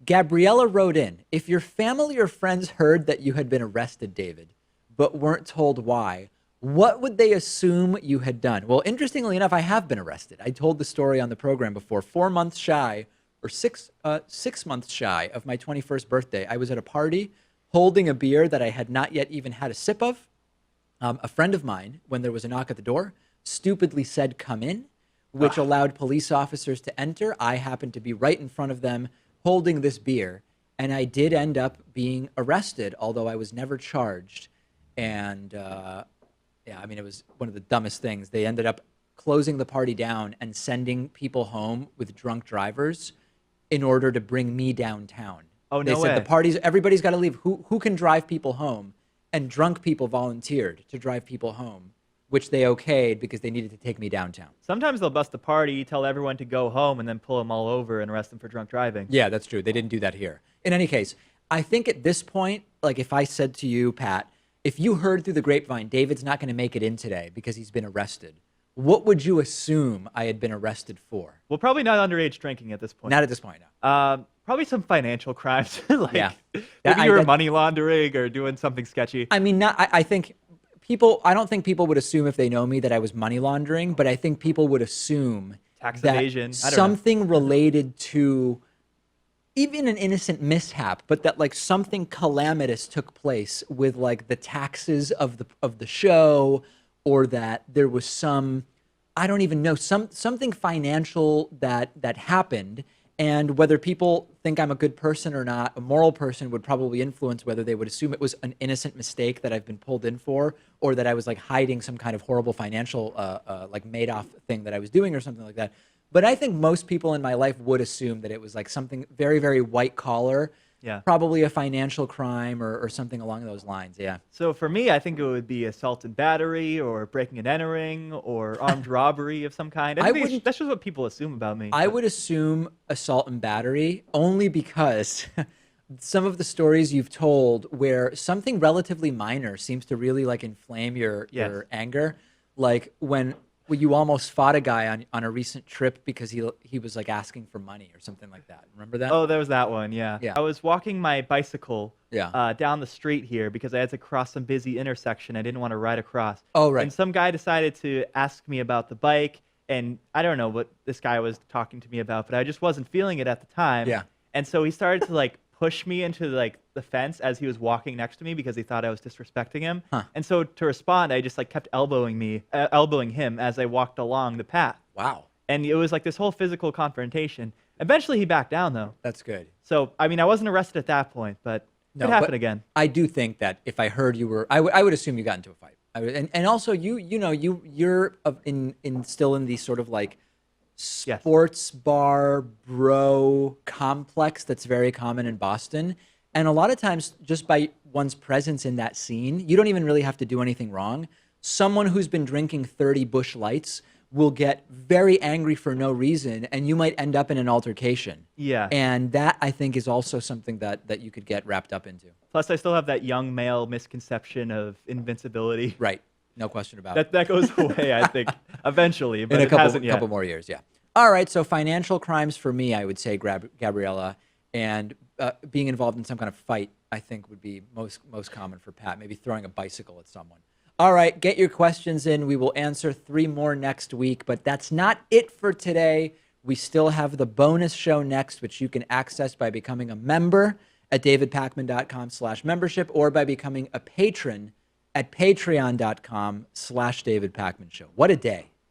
Gabriella wrote in, if your family or friends heard that you had been arrested, David, but weren't told why, what would they assume you had done? Well, interestingly enough, I have been arrested. I told the story on the program before. 4 months shy, or 6 months shy of my 21st birthday, I was at a party holding a beer that I had not yet even had a sip of. A friend of mine, when there was a knock at the door, stupidly said, "Come in," which allowed police officers to enter. I happened to be right in front of them holding this beer, and I did end up being arrested, although I was never charged. And yeah, I mean, it was one of the dumbest things. They ended up closing the party down and sending people home with drunk drivers in order to bring me downtown. Oh, They no said the way. parties, everybody's got to leave. Who can drive people home? And drunk people volunteered to drive people home, which they okayed because they needed to take me downtown. Sometimes they'll bust a party, tell everyone to go home, and then pull them all over and arrest them for drunk driving. Yeah, that's true. They didn't do that here. In any case, I think at this point, like if I said to you, Pat, if you heard through the grapevine, David's not going to make it in today because he's been arrested, what would you assume I had been arrested for? Well, probably not underage drinking at this point. Not at this point, no. Probably some financial crimes, like Yeah. maybe you were money laundering or doing something sketchy. I mean, I think people, I don't think people would assume if they know me that I was money laundering, but I think people would assume Tax that evasion. I don't know. something related to even an innocent mishap, but that like something calamitous took place with like the taxes of the show, or that there was some, I don't even know, something financial that happened. And whether people think I'm a good person or not, a moral person, would probably influence whether they would assume it was an innocent mistake that I've been pulled in for, or that I was like hiding some kind of horrible financial, like Madoff thing that I was doing or something like that. But I think most people in my life would assume that it was like something very, very white collar, Yeah. probably a financial crime or something along those lines. Yeah. So for me, I think it would be assault and battery, or breaking and entering, or armed robbery of some kind. I think wouldn't- that's just what people assume about me. I would assume assault and battery only because some of the stories you've told where something relatively minor seems to really like inflame your anger, like when you almost fought a guy on a recent trip because he was like asking for money or something like that. Remember that? Oh, there was that one, yeah. Yeah. I was walking my bicycle Yeah. down the street here because I had to cross some busy intersection I didn't want to ride across. Oh, right. And some guy decided to ask me about the bike, and I don't know what this guy was talking to me about, but I just wasn't feeling it at the time. Yeah. And so he started to like push me into like the fence as he was walking next to me because he thought I was disrespecting him. Huh. And so to respond, I just like kept elbowing him as I walked along the path. Wow. And it was like this whole physical confrontation. Eventually he backed down though. That's good. So, I mean, I wasn't arrested at that point, but No, it happened but again. I do think that if I heard you were, I would assume you got into a fight. And also you're still in the sort of like sports bar bro complex that's very common in Boston. And a lot of times, just by one's presence in that scene, you don't even really have to do anything wrong. Someone who's been drinking 30 Busch Lights will get very angry for no reason, and you might end up in an altercation. Yeah. And that, I think, is also something that you could get wrapped up into. Plus, I still have that young male misconception of invincibility. Right. No question about it. That goes away, I think, eventually, but In a it hasn't yet. couple more years, yeah. All right, so financial crimes for me, I would say, Gabriella, and being involved in some kind of fight, I think, would be most common for Pat. Maybe throwing a bicycle at someone. All right, get your questions in. We will answer 3 more next week, but that's not it for today. We still have the bonus show next, which you can access by becoming a member at davidpakman.com/membership or by becoming a patron at patreon.com/davidpakmanshow. What a day.